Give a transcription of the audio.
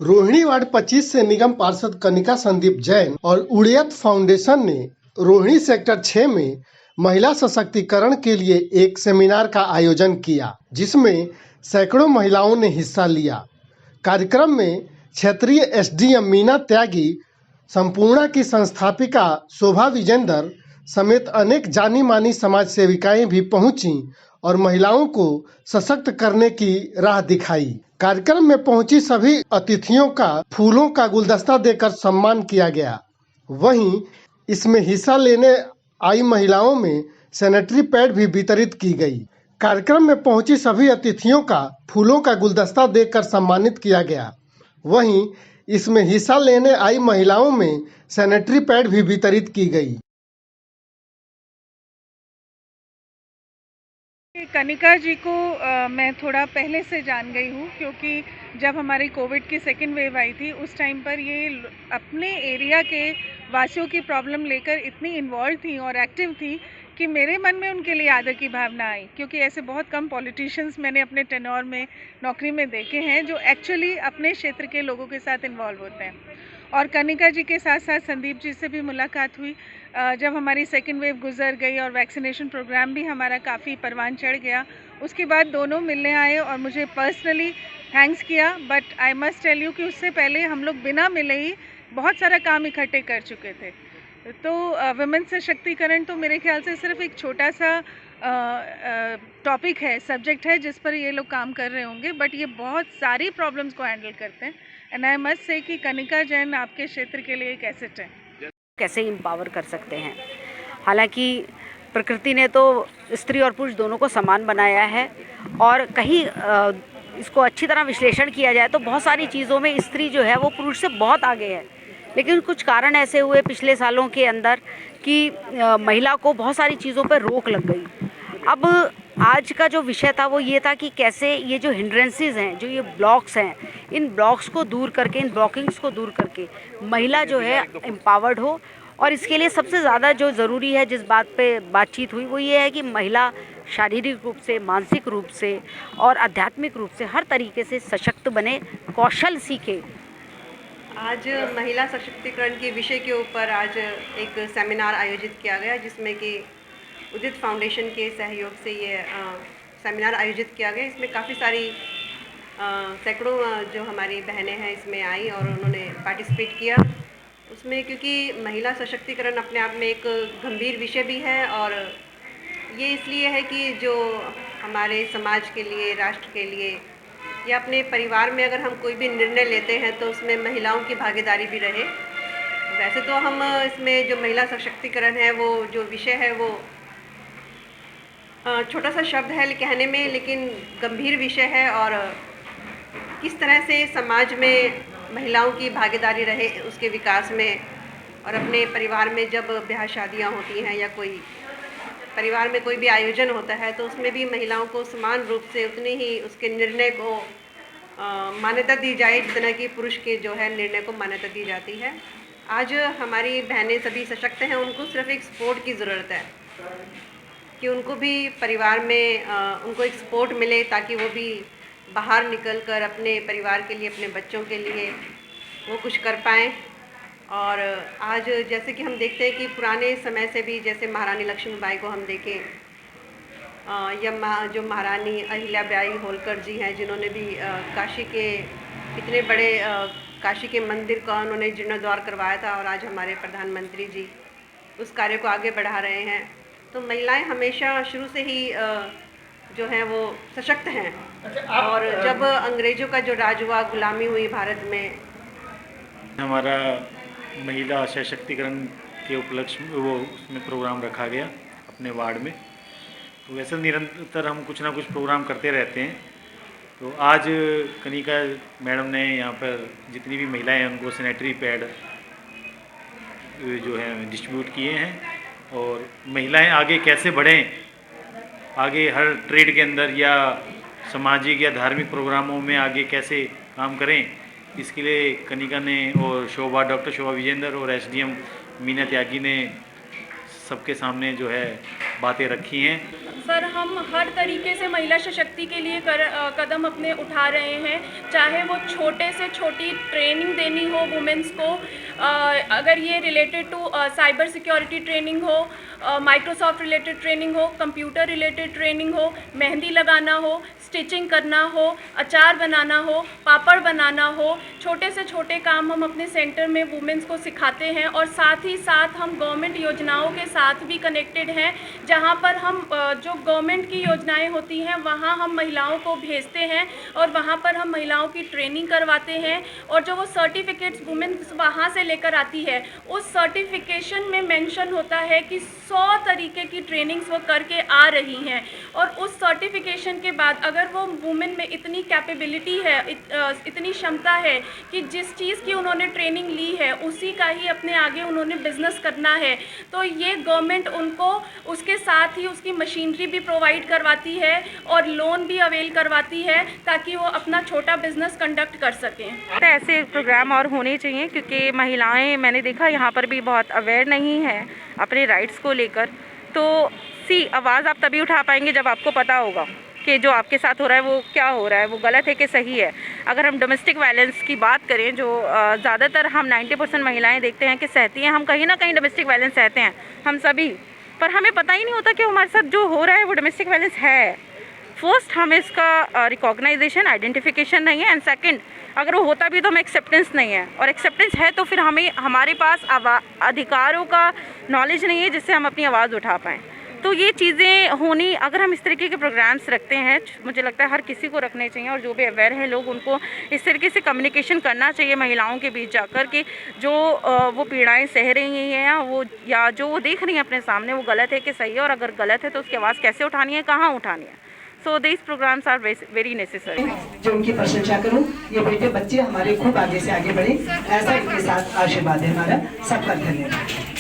Rohini ward 25 से निगम पार्षद कनिका संदीप जैन और उड़ियत फाउंडेशन ने रोहिणी सेक्टर 6 में महिला सशक्तिकरण के लिए एक सेमिनार का आयोजन किया, जिसमें सैकड़ों महिलाओं ने हिस्सा लिया। कार्यक्रम में क्षेत्रीय एसडीएम मीना त्यागी, संपूर्णा की संस्थापिका शोभा विजेंदर समेत अनेक जानी मानी समाज सेविकाएं भी पहुंची और महिलाओं को सशक्त करने की राह दिखाई। कार्यक्रम में पहुंची सभी अतिथियों का फूलों का गुलदस्ता देकर सम्मान किया गया। वहीं इसमें हिस्सा लेने आई महिलाओं में सैनिटरी पैड भी वितरित की गई। कार्यक्रम में पहुंची सभी अतिथियों का फूलों का गुलदस्ता देकर सम्मानित किया गया। वहीं इसमें हिस्सा लेने आई महिलाओं में सैनिटरी पैड भी वितरित की गई। कनिका जी को मैं थोड़ा पहले से जान गई हूँ, क्योंकि जब हमारी कोविड की सेकेंड वेव आई थी उस टाइम पर ये अपने एरिया के वासियों की प्रॉब्लम लेकर इतनी इन्वॉल्व थी और एक्टिव थी कि मेरे मन में उनके लिए आदर की भावना आई, क्योंकि ऐसे बहुत कम पॉलिटिशियंस मैंने अपने टेन्योर में नौकरी में देखे हैं जो एक्चुअली अपने क्षेत्र के लोगों के साथ इन्वॉल्व होते हैं। और कनिका जी के साथ साथ संदीप जी से भी मुलाकात हुई जब हमारी सेकेंड वेव गुजर गई और वैक्सीनेशन प्रोग्राम भी हमारा काफ़ी परवान चढ़ गया। उसके बाद दोनों मिलने आए और मुझे पर्सनली थैंक्स किया। But I must tell you कि उससे पहले हम लोग बिना मिले ही बहुत सारा काम इकट्ठे कर चुके थे। तो वुमेन सशक्तिकरण तो मेरे ख्याल से सिर्फ एक छोटा सा टॉपिक है, सब्जेक्ट है जिस पर ये लोग काम कर रहे होंगे, बट ये बहुत सारी प्रॉब्लम्स को हैंडल करते हैं। एंड आई मस्ट से कि कनिका जैन आपके क्षेत्र के लिए एक एसेट है। कैसे एम्पावर कर सकते हैं। हालांकि प्रकृति ने तो स्त्री और पुरुष दोनों को समान बनाया है और कहीं इसको अच्छी तरह विश्लेषण किया जाए तो बहुत सारी चीज़ों में स्त्री जो है वो पुरुष से बहुत आगे है। लेकिन कुछ कारण ऐसे हुए पिछले सालों के अंदर कि महिला को बहुत सारी चीज़ों पर रोक लग गई। अब आज का जो विषय था वो ये था कि कैसे ये जो हिंड्रेंसेस हैं, जो ये ब्लॉक्स हैं, इन ब्लॉक्स को दूर करके, इन ब्लॉकिंग्स को दूर करके महिला जो है एम्पावर्ड हो। और इसके लिए सबसे ज़्यादा जो ज़रूरी है, जिस बात पे बातचीत हुई, वो ये है कि महिला शारीरिक रूप से, मानसिक रूप से और आध्यात्मिक रूप से हर तरीके से सशक्त बने, कौशल सीखे। आज महिला सशक्तिकरण के विषय के ऊपर आज एक सेमिनार आयोजित किया गया, जिसमें कि उदित फाउंडेशन के सहयोग से ये सेमिनार आयोजित किया गया। इसमें काफ़ी सारी सैकड़ों जो हमारी बहनें हैं इसमें आई और उन्होंने पार्टिसिपेट किया उसमें, क्योंकि महिला सशक्तिकरण अपने आप में एक गंभीर विषय भी है। और ये इसलिए है कि जो हमारे समाज के लिए, राष्ट्र के लिए या अपने परिवार में अगर हम कोई भी निर्णय लेते हैं तो उसमें महिलाओं की भागीदारी भी रहे। वैसे तो हम इसमें जो महिला सशक्तिकरण है, वो जो विषय है वो छोटा सा शब्द है कहने में, लेकिन गंभीर विषय है। और किस तरह से समाज में महिलाओं की भागीदारी रहे उसके विकास में, और अपने परिवार में जब ब्याह शादियाँ होती हैं या कोई परिवार में कोई भी आयोजन होता है तो उसमें भी महिलाओं को समान रूप से उतनी ही उसके निर्णय को मान्यता दी जाए जितना कि पुरुष के जो है निर्णय को मान्यता दी जाती है। आज हमारी बहनें सभी सशक्त हैं, उनको सिर्फ एक सपोर्ट की ज़रूरत है कि उनको भी परिवार में उनको एक सपोर्ट मिले, ताकि वो भी बाहर निकल कर अपने परिवार के लिए, अपने बच्चों के लिए वो कुछ कर पाएँ। और आज जैसे कि हम देखते हैं कि पुराने समय से भी, जैसे महारानी लक्ष्मीबाई को हम देखें या जो महारानी अहिल्याबाई होलकर जी हैं, जिन्होंने भी काशी के इतने बड़े काशी के मंदिर का उन्होंने जीर्णोद्धार करवाया था, और आज हमारे प्रधानमंत्री जी उस कार्य को आगे बढ़ा रहे हैं। तो महिलाएं हमेशा शुरू से ही जो हैं वो सशक्त हैं। और जब अंग्रेज़ों का जो राज हुआ, गुलामी हुई भारत में, हमारा महिला सशक्तिकरण के उपलक्ष्य में वो उसमें प्रोग्राम रखा गया अपने वार्ड में। तो वैसे निरंतर हम कुछ ना कुछ प्रोग्राम करते रहते हैं। तो आज कनिका मैडम ने यहाँ पर जितनी भी महिलाएं हैं उनको सैनिटरी पैड जो है डिस्ट्रीब्यूट किए हैं। और महिलाएं आगे कैसे बढ़ें, आगे हर ट्रेड के अंदर या सामाजिक या धार्मिक प्रोग्रामों में आगे कैसे काम करें, इसके लिए कनिका ने और डॉक्टर शोभा विजेंदर और एसडीएम मीना त्यागी ने सबके सामने जो है बातें रखी हैं। पर हम हर तरीके से महिला सशक्ति के लिए कदम अपने उठा रहे हैं, चाहे वो छोटे से छोटी ट्रेनिंग देनी हो वुमेंस को, अगर ये related to cyber security training हो, माइक्रोसॉफ्ट रिलेटेड ट्रेनिंग हो, कंप्यूटर रिलेटेड ट्रेनिंग हो, मेहंदी लगाना हो, स्टिचिंग करना हो, अचार बनाना हो, पापड़ बनाना हो, छोटे से छोटे काम हम अपने सेंटर में वुमेंस को सिखाते हैं। और साथ ही साथ हम गवर्नमेंट योजनाओं के साथ भी कनेक्टेड हैं, जहां पर हम जो गवर्नमेंट की योजनाएं होती हैं वहां हम महिलाओं को भेजते हैं और वहां पर हम महिलाओं की ट्रेनिंग करवाते हैं। और जो वो सर्टिफिकेट्स वुमेन्स वहां से लेकर आती है, उस सर्टिफिकेशन में मेंशन होता है कि 100 तरीके की ट्रेनिंग्स वो करके आ रही हैं। और उस सर्टिफिकेशन के बाद अगर वो वुमेन में इतनी कैपेबिलिटी है, इतनी क्षमता है कि जिस चीज़ की उन्होंने ट्रेनिंग ली है उसी का ही अपने आगे उन्होंने बिजनेस करना है, तो ये गवर्नमेंट उनको उसके साथ ही उसकी मशीनरी भी प्रोवाइड करवाती है और लोन भी अवेल करवाती है ताकि वो अपना छोटा बिजनेस कंडक्ट कर सकें। तो ऐसे प्रोग्राम और होने चाहिए, क्योंकि महिलाएं मैंने देखा यहाँ पर भी बहुत अवेयर नहीं है अपने राइट्स को लेकर। तो आवाज़ आप तभी उठा पाएंगे जब आपको पता होगा कि जो आपके साथ हो रहा है वो क्या हो रहा है, वो गलत है कि सही है। अगर हम डोमेस्टिक वायलेंस की बात करें, जो ज़्यादातर हम 90% महिलाएं देखते हैं कि सहती हैं, हम कहीं ना कहीं डोमेस्टिक वायलेंस सहते हैं हम सभी, पर हमें पता ही नहीं होता कि हमारे साथ जो हो रहा है वो डोमेस्टिक वायलेंस है। फर्स्ट हमें इसका रिकॉग्नाइजेशन, आइडेंटिफिकेशन नहीं है, एंड सेकंड अगर वो होता भी तो हमें एक्सेप्टेंस नहीं है, और एक्सेप्टेंस है तो फिर हमें हमारे पास अधिकारों का नॉलेज नहीं है जिससे हम अपनी आवाज़ उठा पाएँ। तो ये चीज़ें होनी, अगर हम इस तरीके के प्रोग्राम्स रखते हैं, मुझे लगता है हर किसी को रखने चाहिए, और जो भी अवेयर हैं लोग उनको इस तरीके से कम्युनिकेशन करना चाहिए महिलाओं के बीच जाकर कि जो वो पीड़ाएं सह रही हैं वो या जो वो देख रही हैं अपने सामने वो गलत है कि सही है, और अगर गलत है तो उसकी आवाज़ कैसे उठानी है, कहाँ उठानी है। So this programs are very necessary. जो उनकी प्रशंसा करूं, ये बेटे बच्चे हमारे खूब आगे से आगे बढ़े, ऐसा इनके साथ आशीर्वाद है हमारा। सबका धन्यवाद।